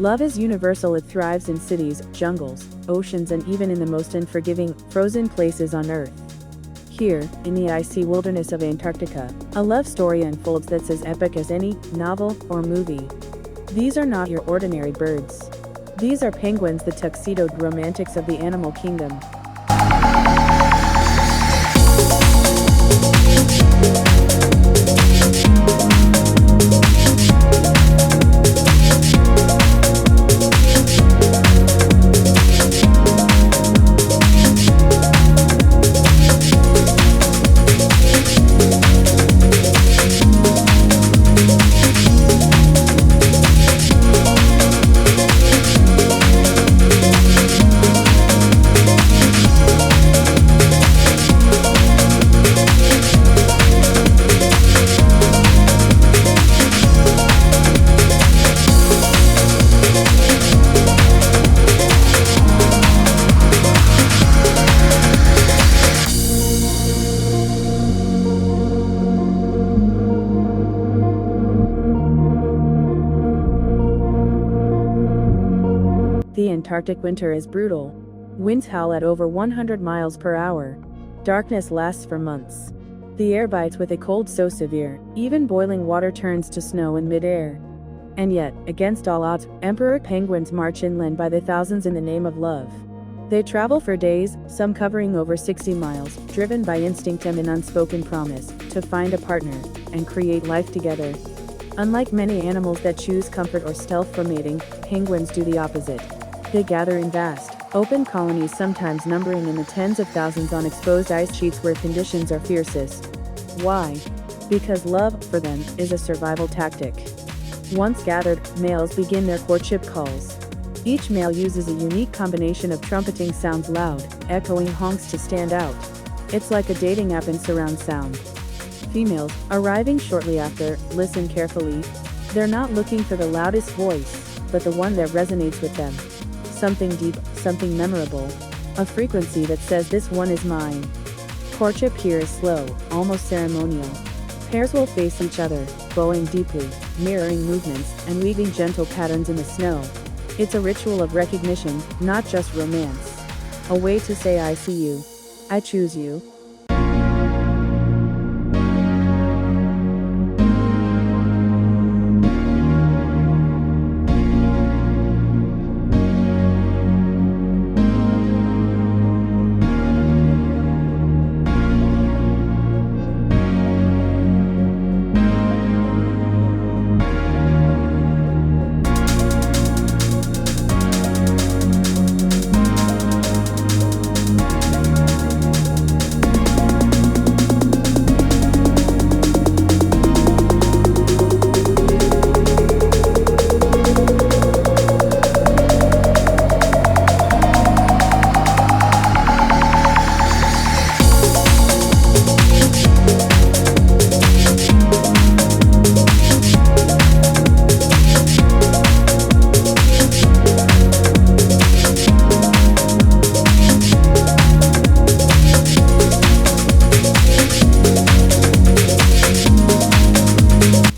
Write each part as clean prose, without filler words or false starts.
Love is universal. It thrives in cities, jungles, oceans, and even in the most unforgiving, frozen places on Earth. Here, in the icy wilderness of Antarctica, a love story unfolds that's as epic as any novel or movie. These are not your ordinary birds. These are penguins, the tuxedoed romantics of the animal kingdom. The Antarctic winter is brutal. Winds howl at over 100 miles per hour. Darkness lasts for months. The air bites with a cold so severe, even boiling water turns to snow in mid-air. And yet, against all odds, emperor penguins march inland by the thousands in the name of love. They travel for days, some covering over 60 miles, driven by instinct and an unspoken promise to find a partner and create life together. Unlike many animals that choose comfort or stealth for mating, penguins do the opposite. They gather in vast, open colonies, sometimes numbering in the tens of thousands on exposed ice sheets where conditions are fiercest. Why? Because love, for them, is a survival tactic. Once gathered, males begin their courtship calls. Each male uses a unique combination of trumpeting sounds, loud, echoing honks to stand out. It's like a dating app in surround sound. Females, arriving shortly after, listen carefully. They're not looking for the loudest voice, but the one that resonates with them. Something deep, something memorable. A frequency that says, "This one is mine." Courtship here is slow, almost ceremonial. Pairs will face each other, bowing deeply, mirroring movements, and weaving gentle patterns in the snow. It's a ritual of recognition, not just romance. A way to say "I see you. I choose you."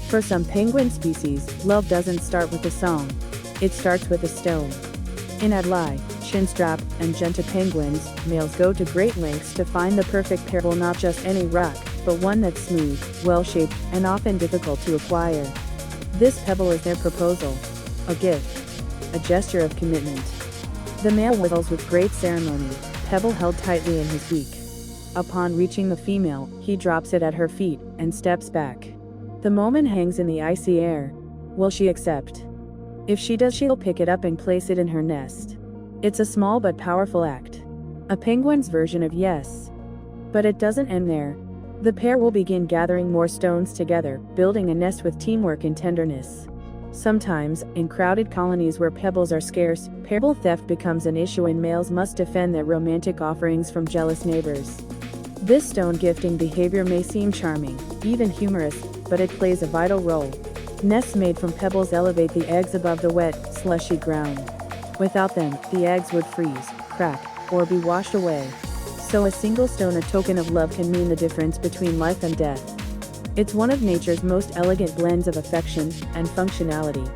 For some penguin species, love doesn't start with a song. It starts with a stone. In Adélie, chinstrap, and Gentoo penguins, males go to great lengths to find the perfect pair, not just any rock, but one that's smooth, well-shaped, and often difficult to acquire. This pebble is their proposal. A gift. A gesture of commitment. The male whistles with great ceremony, pebble held tightly in his beak. Upon reaching the female, he drops it at her feet, and steps back. The moment hangs in the icy air. Will she accept? If she does, she'll pick it up and place it in her nest. It's a small but powerful act. A penguin's version of yes. But it doesn't end there. The pair will begin gathering more stones together, building a nest with teamwork and tenderness. Sometimes, in crowded colonies where pebbles are scarce, pebble theft becomes an issue and males must defend their romantic offerings from jealous neighbors. This stone gifting behavior may seem charming, even humorous, but it plays a vital role. Nests made from pebbles elevate the eggs above the wet, slushy ground. Without them, the eggs would freeze, crack, or be washed away. So a single stone, a token of love, can mean the difference between life and death. It's one of nature's most elegant blends of affection and functionality.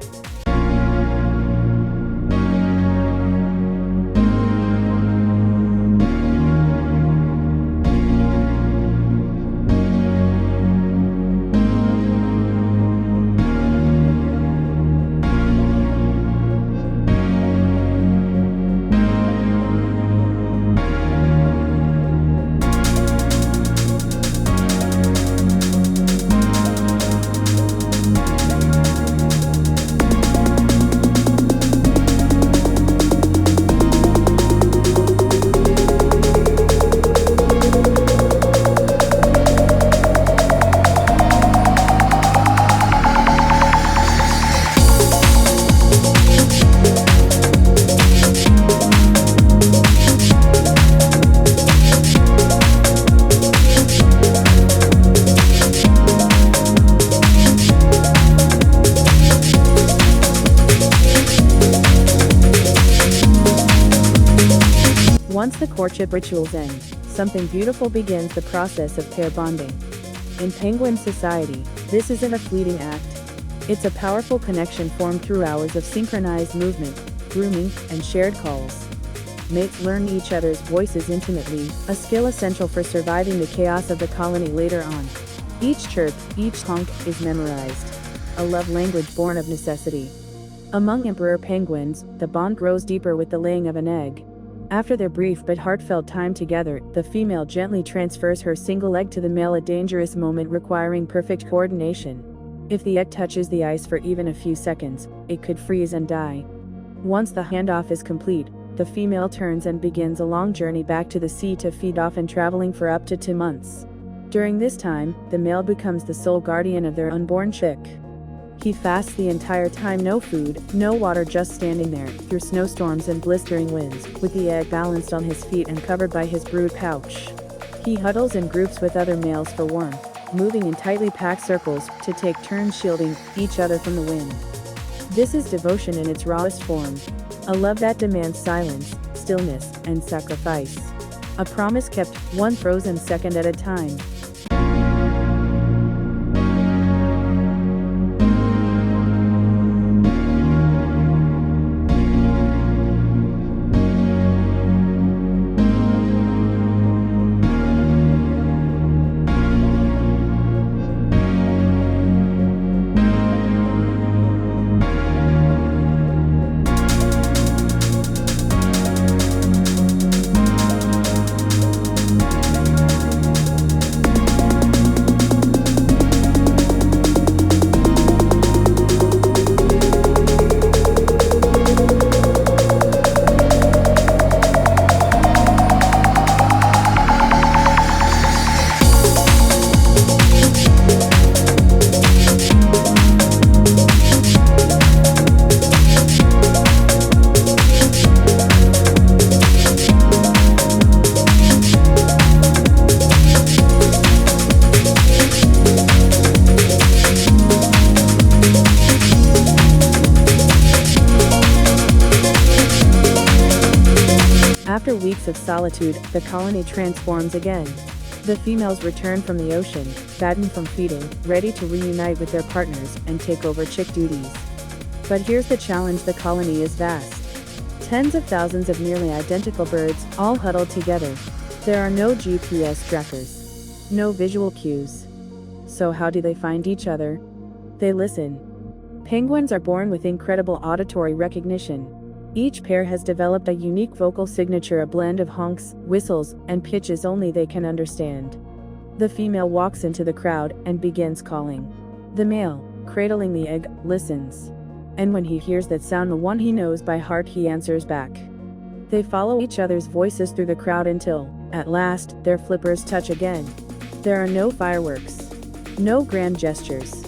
Once the courtship rituals end, something beautiful begins: the process of pair bonding. In penguin society, this isn't a fleeting act. It's a powerful connection formed through hours of synchronized movement, grooming, and shared calls. Mates learn each other's voices intimately, a skill essential for surviving the chaos of the colony later on. Each chirp, each honk, is memorized. A love language born of necessity. Among emperor penguins, the bond grows deeper with the laying of an egg. After their brief but heartfelt time together, the female gently transfers her single egg to the male, a dangerous moment requiring perfect coordination. If the egg touches the ice for even a few seconds, it could freeze and die. Once the handoff is complete, the female turns and begins a long journey back to the sea to feed, often traveling for up to 2 months. During this time, the male becomes the sole guardian of their unborn chick. He fasts the entire time: no food, no water, just standing there, through snowstorms and blistering winds, with the egg balanced on his feet and covered by his brood pouch. He huddles in groups with other males for warmth, moving in tightly packed circles, to take turns shielding each other from the wind. This is devotion in its rawest form. A love that demands silence, stillness, and sacrifice. A promise kept, one frozen second at a time. After weeks of solitude, the colony transforms again. The females return from the ocean, fattened from feeding, ready to reunite with their partners and take over chick duties. But here's the challenge: the colony is vast. Tens of thousands of nearly identical birds, all huddled together. There are no GPS trackers. No visual cues. So how do they find each other? They listen. Penguins are born with incredible auditory recognition. Each pair has developed a unique vocal signature, a blend of honks, whistles, and pitches only they can understand. The female walks into the crowd and begins calling. The male, cradling the egg, listens. And when he hears that sound, the one he knows by heart, he answers back. They follow each other's voices through the crowd until, at last, their flippers touch again. There are no fireworks. No grand gestures.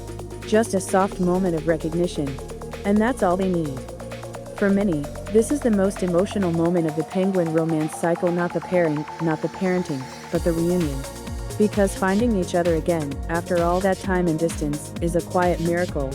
Just a soft moment of recognition. And that's all they need. For many, this is the most emotional moment of the penguin romance cycle, not the pairing, not the parenting, but the reunion. Because finding each other again, after all that time and distance, is a quiet miracle.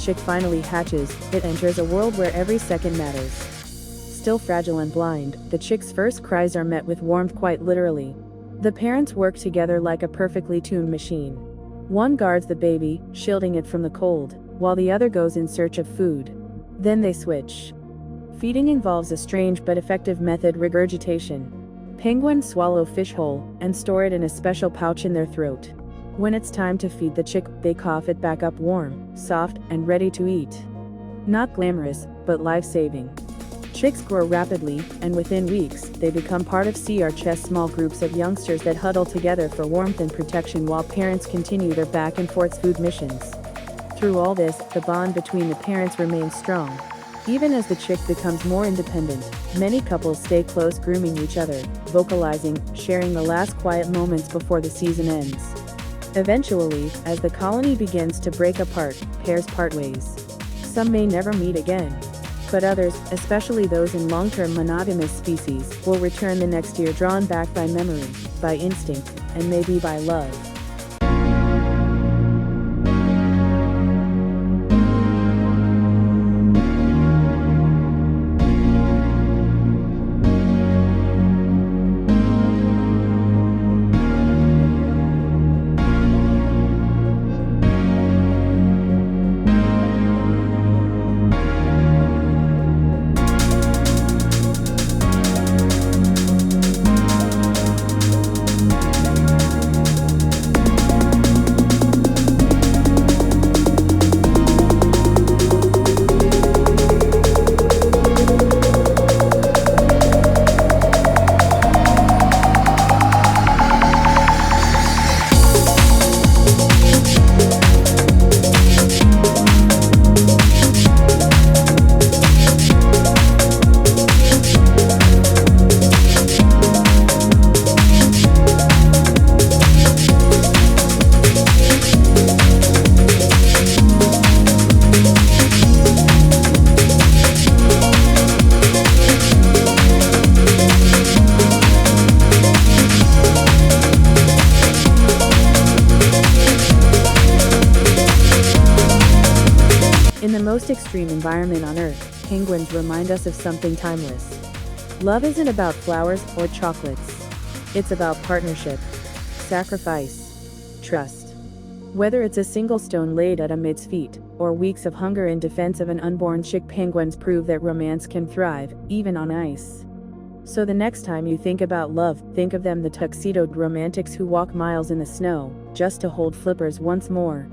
chick finally hatches, it enters a world where every second matters. Still fragile and blind, the chick's first cries are met with warmth, quite literally. The parents work together like a perfectly tuned machine. One guards the baby, shielding it from the cold, while the other goes in search of food. Then they switch. Feeding involves a strange but effective method: regurgitation. Penguins swallow fish whole, and store it in a special pouch in their throat. When it's time to feed the chick, they cough it back up warm, soft, and ready to eat. Not glamorous, but life-saving. Chicks grow rapidly, and within weeks, they become part of CRC's small groups of youngsters that huddle together for warmth and protection while parents continue their back-and-forth food missions. Through all this, the bond between the parents remains strong. Even as the chick becomes more independent, many couples stay close, grooming each other, vocalizing, sharing the last quiet moments before the season ends. Eventually, as the colony begins to break apart, pairs part ways. Some may never meet again. But others, especially those in long-term monogamous species, will return the next year, drawn back by memory, by instinct, and maybe by love. In the most extreme environment on Earth, penguins remind us of something timeless. Love isn't about flowers or chocolates. It's about partnership, sacrifice, trust. Whether it's a single stone laid at a mate's feet, or weeks of hunger in defense of an unborn chick, penguins prove that romance can thrive, even on ice. So the next time you think about love, think of them, the tuxedoed romantics who walk miles in the snow, just to hold flippers once more.